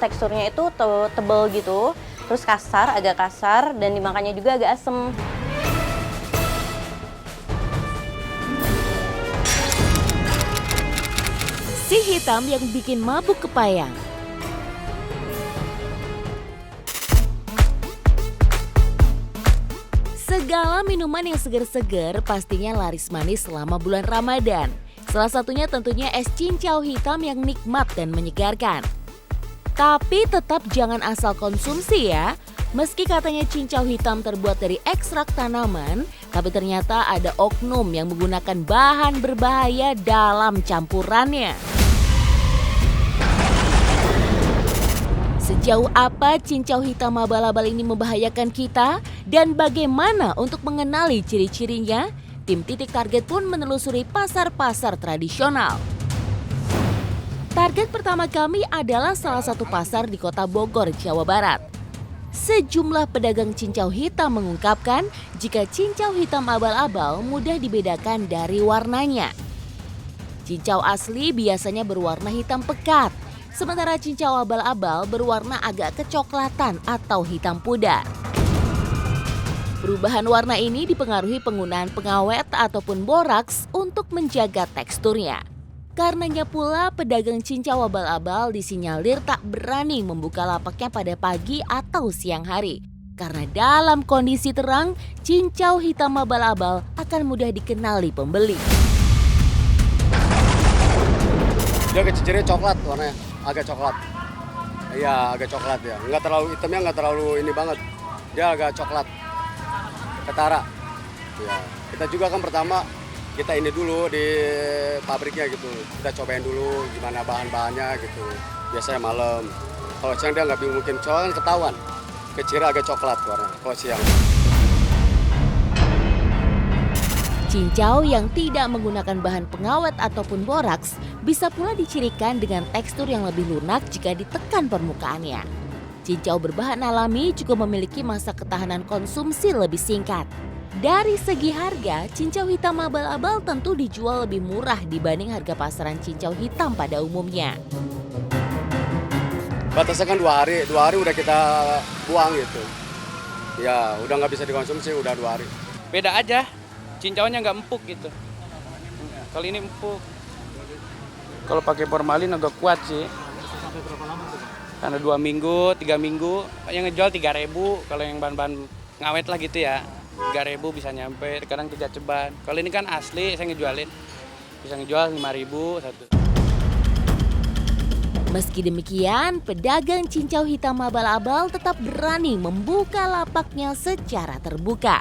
teksturnya itu tebel gitu, terus agak kasar, dan dimakannya juga agak asem. Si hitam yang bikin mabuk kepayang. Segala minuman yang segar-segar pastinya laris manis selama bulan Ramadan. Salah satunya tentunya es cincau hitam yang nikmat dan menyegarkan. Tapi tetap jangan asal konsumsi ya. Meski katanya cincau hitam terbuat dari ekstrak tanaman, tapi ternyata ada oknum yang menggunakan bahan berbahaya dalam campurannya. Sejauh apa cincau hitam abal-abal ini membahayakan kita dan bagaimana untuk mengenali ciri-cirinya? Tim Titik Target pun menelusuri pasar-pasar tradisional. Target pertama kami adalah salah satu pasar di Kota Bogor, Jawa Barat. Sejumlah pedagang cincau hitam mengungkapkan jika cincau hitam abal-abal mudah dibedakan dari warnanya. Cincau asli biasanya berwarna hitam pekat, sementara cincau abal-abal berwarna agak kecoklatan atau hitam pudar. Perubahan warna ini dipengaruhi penggunaan pengawet ataupun boraks untuk menjaga teksturnya. Karenanya pula pedagang cincau abal-abal disinyalir tak berani membuka lapaknya pada pagi atau siang hari. Karena dalam kondisi terang, cincau hitam abal-abal akan mudah dikenali pembeli. Dia kecil-kecilnya coklat warnanya, agak coklat. Iya, agak coklat ya. Nggak terlalu hitamnya, nggak terlalu ini banget. Dia agak coklat. Ketara. Ya, kita juga kan pertama kita ini dulu di pabriknya gitu. Kita cobain dulu gimana bahan-bahannya gitu. Biasanya malam. Kalau siang dia nggak mungkin coklat, ketahuan. Kecilnya agak coklat warna kalau siang. Cincau yang tidak menggunakan bahan pengawet ataupun boraks bisa pula dicirikan dengan tekstur yang lebih lunak jika ditekan permukaannya. Cincau berbahan alami juga memiliki masa ketahanan konsumsi lebih singkat. Dari segi harga, cincau hitam abal-abal tentu dijual lebih murah dibanding harga pasaran cincau hitam pada umumnya. Batasnya kan 2 hari udah kita buang gitu. Ya udah nggak bisa dikonsumsi, udah 2 hari. Beda aja, cincaunya nggak empuk gitu. Kalau ini empuk. Kalau pakai formalin agak kuat sih. Sampai berapa lama tuh, Pak? Karena 2 minggu, 3 minggu, yang ngejual 3.000, kalau yang bahan-bahan ngawet lah gitu ya, 3.000 bisa nyampe, kadang 3 ceban. Kalau ini kan asli, saya ngejualin, bisa ngejual 5.000 satu. Meski demikian, pedagang cincau hitam abal-abal tetap berani membuka lapaknya secara terbuka.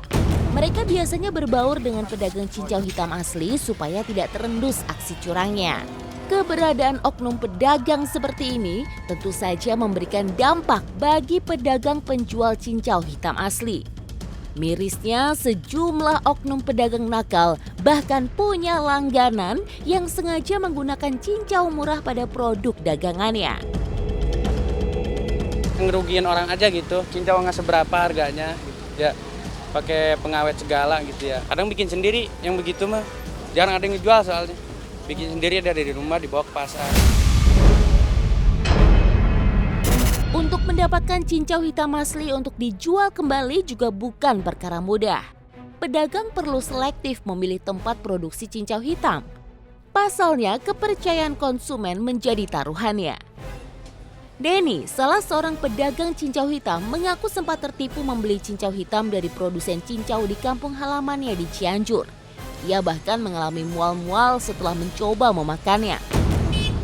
Mereka biasanya berbaur dengan pedagang cincau hitam asli supaya tidak terendus aksi curangnya. Keberadaan oknum pedagang seperti ini tentu saja memberikan dampak bagi pedagang penjual cincau hitam asli. Mirisnya, sejumlah oknum pedagang nakal bahkan punya langganan yang sengaja menggunakan cincau murah pada produk dagangannya. Ngerugiin orang aja gitu, cincau nggak seberapa harganya gitu. Ya, pakai pengawet segala gitu ya. Kadang bikin sendiri yang begitu mah, jarang ada yang ngejual soalnya. Bikin sendiri dari rumah dibawa ke pasar. Untuk mendapatkan cincau hitam asli untuk dijual kembali juga bukan perkara mudah. Pedagang perlu selektif memilih tempat produksi cincau hitam. Pasalnya kepercayaan konsumen menjadi taruhannya. Denny, salah seorang pedagang cincau hitam, mengaku sempat tertipu membeli cincau hitam dari produsen cincau di kampung halamannya di Cianjur. Ia bahkan mengalami mual-mual setelah mencoba memakannya.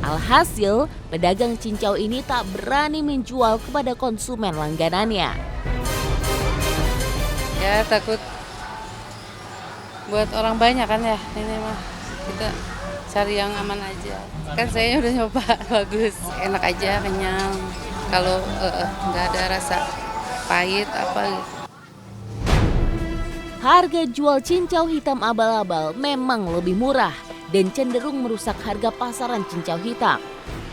Alhasil, pedagang cincau ini tak berani menjual kepada konsumen langganannya. Ya takut buat orang banyak kan ya, ini mah kita cari yang aman aja. Kan saya udah nyoba, bagus, enak aja, kenyang. Kalau nggak ada rasa pahit apa gitu. Harga jual cincau hitam abal-abal memang lebih murah dan cenderung merusak harga pasaran cincau hitam.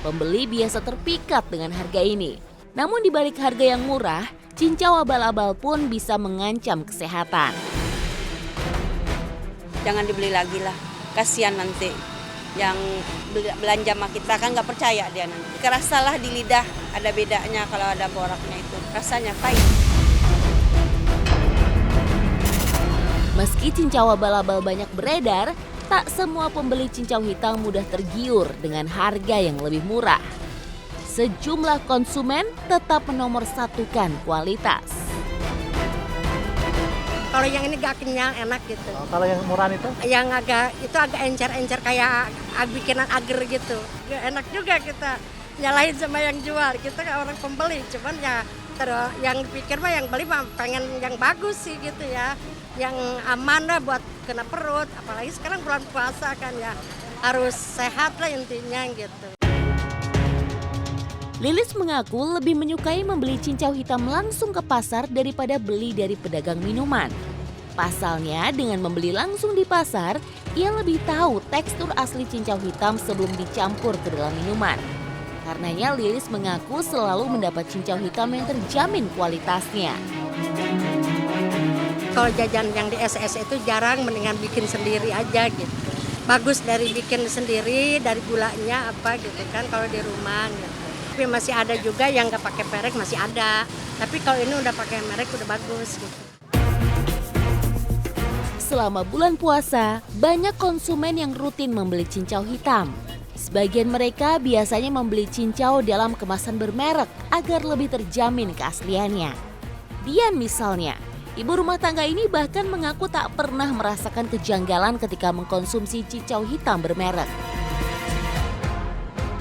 Pembeli biasa terpikat dengan harga ini. Namun di balik harga yang murah, cincau abal-abal pun bisa mengancam kesehatan. Jangan dibeli lagi lah, kasihan nanti. yang belanja sama kita kan nggak percaya dia nanti. Kerasalah di lidah ada bedanya kalau ada boraknya itu, rasanya pahit. Meski cincau abal-abal banyak beredar, tak semua pembeli cincau hitam mudah tergiur dengan harga yang lebih murah. Sejumlah konsumen tetap menomorsatukan kualitas. Kalau yang ini gak kenyal, enak gitu. Kalau yang murahan itu? Yang agak encer-encer kayak bikinan agar gitu. Ya, enak juga kita nyalahin sama yang jual. Kita kan orang pembeli, cuman ya yang dipikir mah yang beli mah pengen yang bagus sih gitu ya. Yang aman lah buat kena perut. Apalagi sekarang bulan puasa kan ya, harus sehat lah intinya gitu. Lilis mengaku lebih menyukai membeli cincau hitam langsung ke pasar daripada beli dari pedagang minuman. Pasalnya, dengan membeli langsung di pasar, ia lebih tahu tekstur asli cincau hitam sebelum dicampur ke dalam minuman. Karenanya, Lilis mengaku selalu mendapat cincau hitam yang terjamin kualitasnya. Kalau jajan yang di SS itu jarang, mendingan bikin sendiri aja gitu. Bagus dari bikin sendiri, dari gulanya apa gitu kan kalau di rumah gitu. Tapi masih ada juga yang nggak pakai merek, masih ada. Tapi kalau ini udah pakai merek udah bagus gitu. Selama bulan puasa, banyak konsumen yang rutin membeli cincau hitam. Sebagian mereka biasanya membeli cincau dalam kemasan bermerek agar lebih terjamin keasliannya. Dian misalnya, ibu rumah tangga ini bahkan mengaku tak pernah merasakan kejanggalan ketika mengkonsumsi cincau hitam bermerek.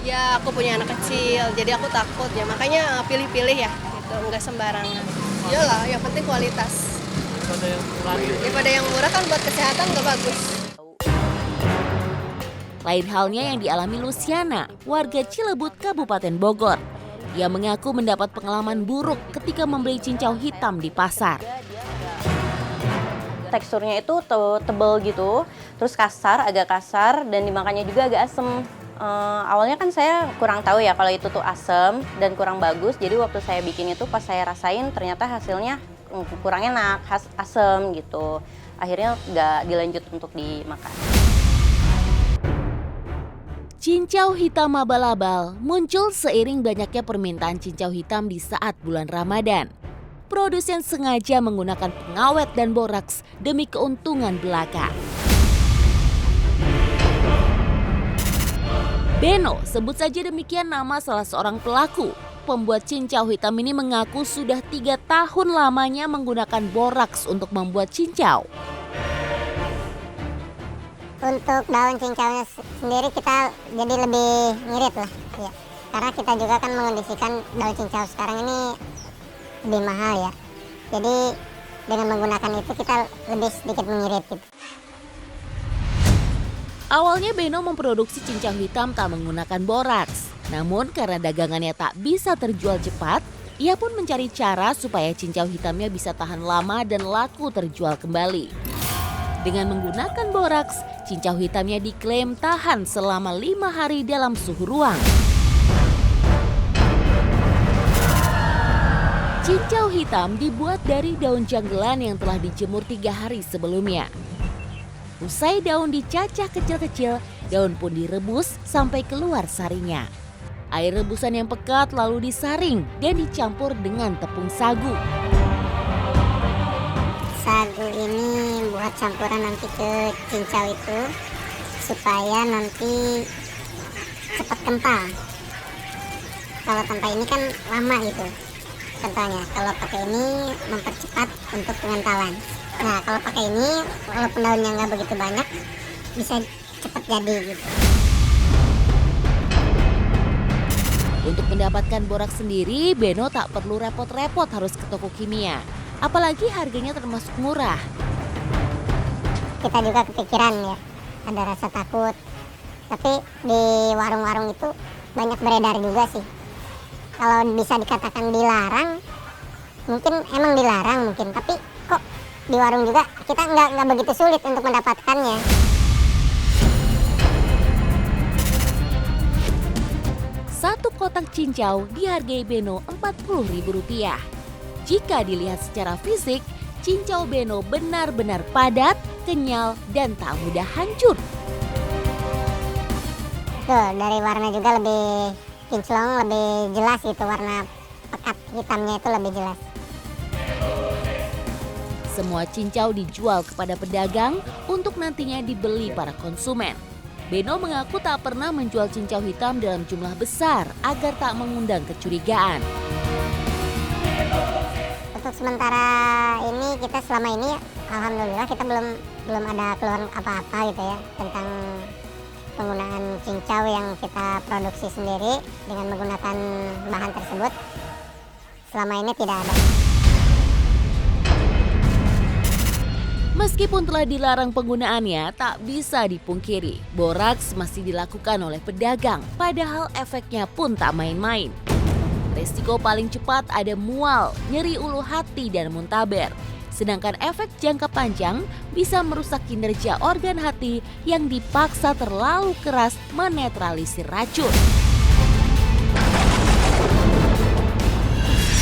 Ya, aku punya anak kecil, jadi aku takut ya, makanya pilih-pilih ya, gitu, nggak sembarangan. Iyalah, yang penting kualitas. Daripada yang murah kan buat kesehatan nggak bagus. Lain halnya yang dialami Luciana, warga Cilebut, Kabupaten Bogor. Ia mengaku mendapat pengalaman buruk ketika membeli cincau hitam di pasar. Teksturnya itu tebel gitu, terus agak kasar, dan dimakannya juga agak asem. Awalnya kan saya kurang tahu ya kalau itu tuh asam dan kurang bagus. Jadi waktu saya bikin itu pas saya rasain ternyata hasilnya kurang enak, asam gitu. Akhirnya nggak dilanjut untuk dimakan. Cincau hitam abal-abal muncul seiring banyaknya permintaan cincau hitam di saat bulan Ramadan. Produsen sengaja menggunakan pengawet dan boraks demi keuntungan belaka. Beno, sebut saja demikian nama salah seorang pelaku. Pembuat cincau hitam ini mengaku sudah 3 tahun lamanya menggunakan boraks untuk membuat cincau. Untuk daun cincaunya sendiri kita jadi lebih ngirit lah, ya. Karena kita juga kan mengondisikan daun cincau sekarang ini lebih mahal ya. Jadi dengan menggunakan itu kita lebih sedikit mengirit gitu. Awalnya Beno memproduksi cincau hitam tak menggunakan boraks. Namun karena dagangannya tak bisa terjual cepat, ia pun mencari cara supaya cincau hitamnya bisa tahan lama dan laku terjual kembali. Dengan menggunakan boraks, cincau hitamnya diklaim tahan selama 5 hari dalam suhu ruang. Cincau hitam dibuat dari daun janggelan yang telah dijemur 3 hari sebelumnya. Usai daun dicacah kecil-kecil, daun pun direbus sampai keluar sarinya. Air rebusan yang pekat lalu disaring dan dicampur dengan tepung sagu. Sagu ini buat campuran nanti ke cincau itu supaya nanti cepat kental. Kalau tanpa ini kan lama gitu kentalnya. Kalau pakai ini mempercepat untuk pengentalan. Nah, kalau pakai ini, walaupun daunnya nggak begitu banyak, bisa cepat jadi gitu. Untuk mendapatkan boraks sendiri, Beno tak perlu repot-repot harus ke toko kimia. Apalagi harganya termasuk murah. Kita juga kepikiran ya, ada rasa takut. Tapi di warung-warung itu banyak beredar juga sih. Kalau bisa dikatakan dilarang, mungkin emang dilarang mungkin, tapi kok di warung juga kita nggak begitu sulit untuk mendapatkannya. Satu kotak cincau dihargai Beno Rp40.000. Jika dilihat secara fisik, cincau Beno benar-benar padat, kenyal, dan tak mudah hancur. Betul, dari warna juga lebih kinclong, lebih jelas gitu, warna pekat hitamnya itu lebih jelas. Semua cincau dijual kepada pedagang untuk nantinya dibeli para konsumen. Beno mengaku tak pernah menjual cincau hitam dalam jumlah besar agar tak mengundang kecurigaan. Untuk sementara ini kita selama ini alhamdulillah kita belum ada keluhan apa-apa gitu ya tentang penggunaan cincau yang kita produksi sendiri dengan menggunakan bahan tersebut. Selama ini tidak ada. Meskipun telah dilarang penggunaannya, tak bisa dipungkiri, boraks masih dilakukan oleh pedagang, padahal efeknya pun tak main-main. Resiko paling cepat ada mual, nyeri ulu hati, dan muntaber. Sedangkan efek jangka panjang bisa merusak kinerja organ hati yang dipaksa terlalu keras menetralisir racun.